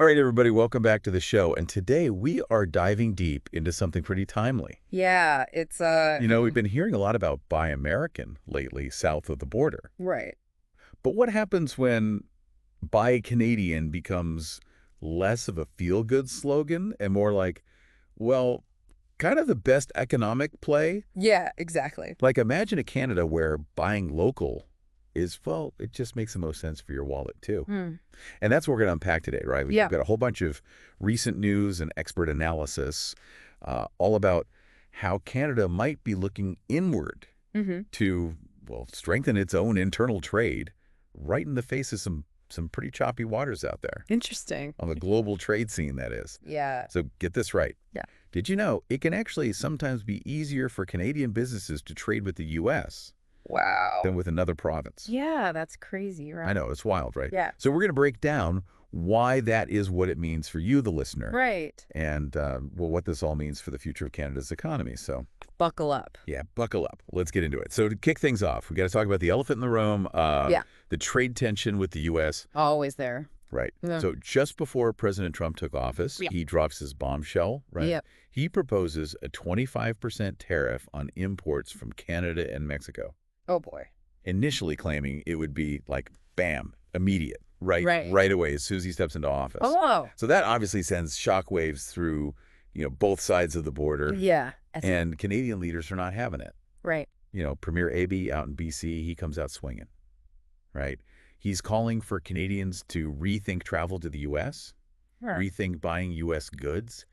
All right, everybody, welcome back to the show. And today we are diving deep into something pretty timely. Yeah, it's We've been hearing a lot about Buy American lately, south of the border. right. But what happens when Buy Canadian becomes less of a feel-good slogan and more like, well, kind of the best economic play? Yeah, exactly. Like, imagine a Canada where buying local is, well, it just makes the most sense for your wallet, too. Hmm. And that's what we're going to unpack today, right? We've Yeah. got a whole bunch of recent news and expert analysis all about how Canada might be looking inward Mm-hmm. to, well, strengthen its own internal trade right in the face of some pretty choppy waters out there Interesting. on the global trade scene, that is. Yeah. So get this right. Yeah. Did you know it can actually sometimes be easier for Canadian businesses to trade with the U.S. Wow. than with another province? Yeah, that's crazy, right? I know, it's wild, right? Yeah. So we're going to break down why that is what it means for you, the listener, Right. and, well, what this all means for the future of Canada's economy. So, Buckle up. yeah, buckle up. Let's get into it. So to kick things off, we got to talk about the elephant in the room, Yeah. the trade tension with the U.S., Always there. right? Yeah. So just before President Trump took office, Yeah. he drops his bombshell, right? Yep. He proposes a 25% tariff on imports from Canada and Mexico, Oh boy. initially claiming it would be like, bam, immediate, right Right. away as soon as he steps into office. Oh. So that obviously sends shockwaves through, both sides of the border, Yeah. and Canadian leaders are not having it. Right. Premier Eby out in BC, he comes out swinging, right? He's calling for Canadians to rethink travel to the U.S., Sure. rethink buying U.S. goods,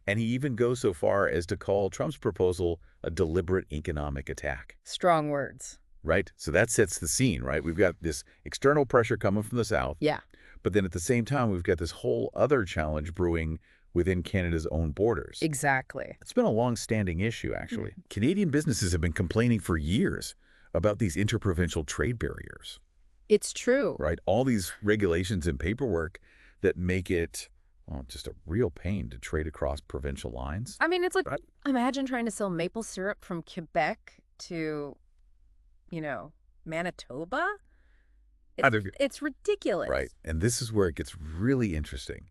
and he even goes so far as to call Trump's proposal a deliberate economic attack. Strong words. Right? So that sets the scene, right? We've got this external pressure coming from the South, Yeah. but then at the same time, we've got this whole other challenge brewing within Canada's own borders. Exactly. It's been a long-standing issue, actually. Canadian businesses have been complaining for years about these interprovincial trade barriers, It's true. right? All these regulations and paperwork that make it, well, just a real pain to trade across provincial lines. I mean, it's like, Right. imagine trying to sell maple syrup from Quebec to, Manitoba. Out of- It's ridiculous. Right. And this is where it gets really interesting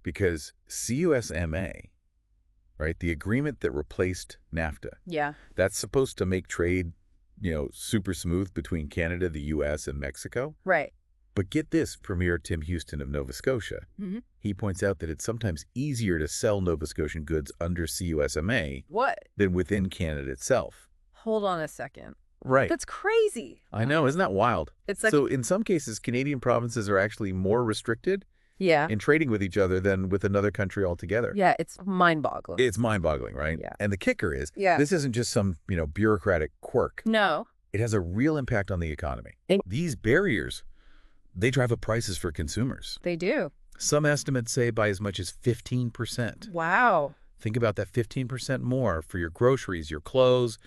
because CUSMA, right, the agreement that replaced NAFTA, Yeah. that's supposed to make trade, super smooth between Canada, the U.S., and Mexico. Right. But get this, Premier Tim Houston of Nova Scotia. Mm-hmm. He points out that it's sometimes easier to sell Nova Scotian goods under CUSMA What? than within Canada itself. Hold on a second. Right. That's crazy. I know. Isn't that wild? It's like, So in some cases, Canadian provinces are actually more restricted yeah. in trading with each other than with another country altogether. Yeah, it's mind-boggling. It's mind-boggling, right? Yeah. And the kicker is, Yeah. this isn't just some, bureaucratic quirk. No. It has a real impact on the economy. These barriers, they drive up prices for consumers. They do. Some estimates say by as much as 15%. Wow. Think about that 15% more for your groceries, your clothes,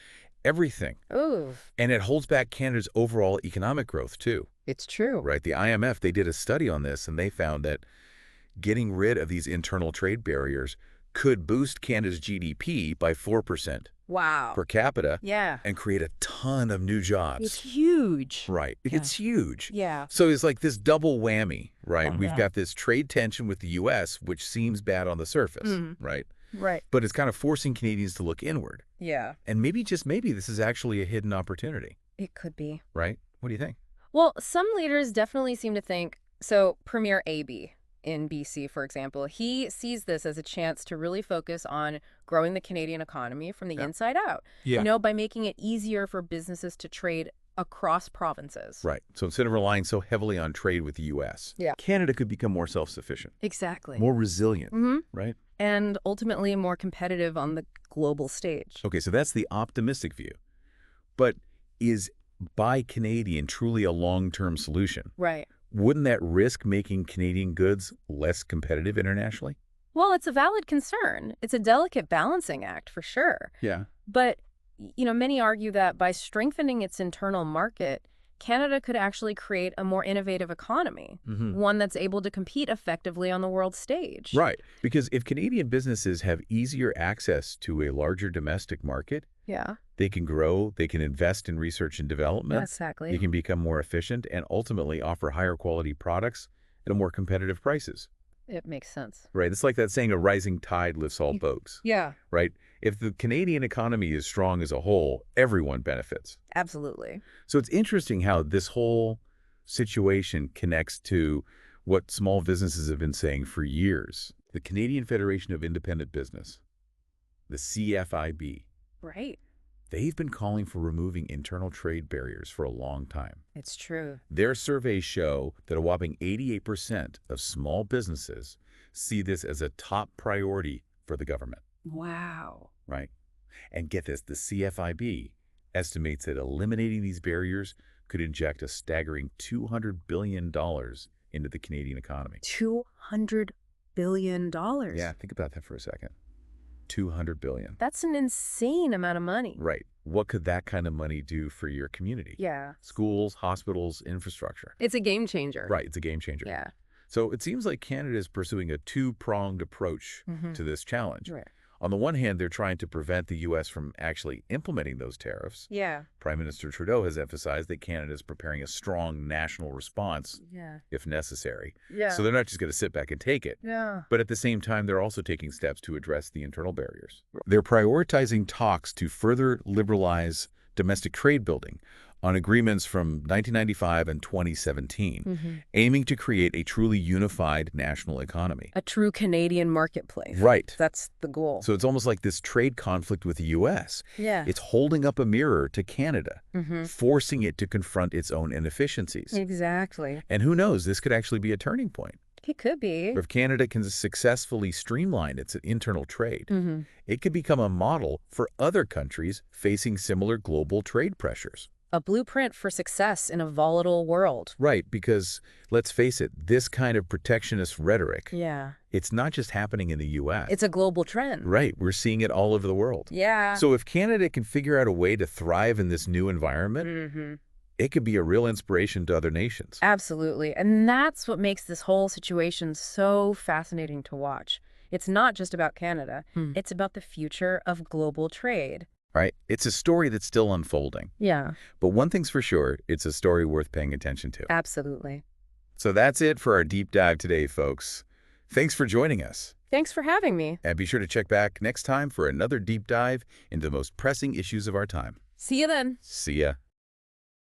everything. Ooh, And it holds back Canada's overall economic growth, too, it's true. right? The IMF, they did a study on this, and they found that getting rid of these internal trade barriers could boost Canada's GDP by 4% Wow. per capita Yeah. and create a ton of new jobs. It's huge. Right. Yeah. It's huge. Yeah. So it's like this double whammy, right? Oh, We've yeah. got this trade tension with the U.S., which seems bad on the surface, Mhm. right? Right. But it's kind of forcing Canadians to look inward. Yeah. And maybe, just maybe, this is actually a hidden opportunity, It could be. right? What do you think? Well, some leaders definitely seem to think, so Premier Eby in BC, for example, he sees this as a chance to really focus on growing the Canadian economy from the Yeah. inside out, Yeah. by making it easier for businesses to trade across provinces. Right. So instead of relying so heavily on trade with the U.S., Yeah. Canada could become more self-sufficient, Exactly. more resilient, Mm-hmm. right? And ultimately more competitive on the global stage. Okay, so that's the optimistic view. But is Buy Canadian truly a long-term solution? Right. Wouldn't that risk making Canadian goods less competitive internationally? Well, it's a valid concern. It's a delicate balancing act for sure. Yeah. But, many argue that by strengthening its internal market, Canada could actually create a more innovative economy, one that's able to compete effectively on the world stage. Right. Because if Canadian businesses have easier access to a larger domestic market, Yeah, they can grow, they can invest in research and development, exactly. they can become more efficient, and ultimately offer higher quality products at a more competitive prices. It makes sense. Right? It's like that saying, a rising tide lifts all boats. Yeah, Right? If the Canadian economy is strong as a whole, everyone benefits. absolutely. So it's interesting how this whole situation connects to what small businesses have been saying for years. The Canadian Federation of Independent Business, the CFIB, Right. they've been calling for removing internal trade barriers for a long time. It's true. Their surveys show that a whopping 88% of small businesses see this as a top priority for the government, Wow. right? And get this, the CFIB estimates that eliminating these barriers could inject a staggering $200 billion into the Canadian economy. $200 billion. Yeah, think about that for a second. $200 billion. That's an insane amount of money. Right. What could that kind of money do for your community? Yeah. Schools, hospitals, infrastructure. It's a game changer. Right, it's a game changer. Yeah. So it seems like Canada is pursuing a two-pronged approach to this challenge. Right. On the one hand, they're trying to prevent the U.S. from actually implementing those tariffs. Yeah. Prime Minister Trudeau has emphasized that Canada is preparing a strong national response Yeah. if necessary. Yeah. So they're not just going to sit back and take it. Yeah. But at the same time, they're also taking steps to address the internal barriers. They're prioritizing talks to further liberalize domestic trade building on agreements from 1995 and 2017, aiming to create a truly unified national economy. A true Canadian marketplace. Right. That's the goal. So it's almost like this trade conflict with the U.S. Yeah. It's holding up a mirror to Canada, forcing it to confront its own inefficiencies. Exactly. And who knows, this could actually be a turning point. It could be. If Canada can successfully streamline its internal trade, it could become a model for other countries facing similar global trade pressures. A blueprint for success in a volatile world. Right, because let's face it, this kind of protectionist rhetoric, Yeah. it's not just happening in the U.S. It's a global trend. Right, we're seeing it all over the world. Yeah. So if Canada can figure out a way to thrive in this new environment, it could be a real inspiration to other nations. Absolutely. And that's what makes this whole situation so fascinating to watch. It's not just about Canada. It's about the future of global trade. Right? It's a story that's still unfolding. Yeah. But one thing's for sure, it's a story worth paying attention to. Absolutely. So that's it for our deep dive today, folks. Thanks for joining us. Thanks for having me. And be sure to check back next time for another deep dive into the most pressing issues of our time. See you then. See ya.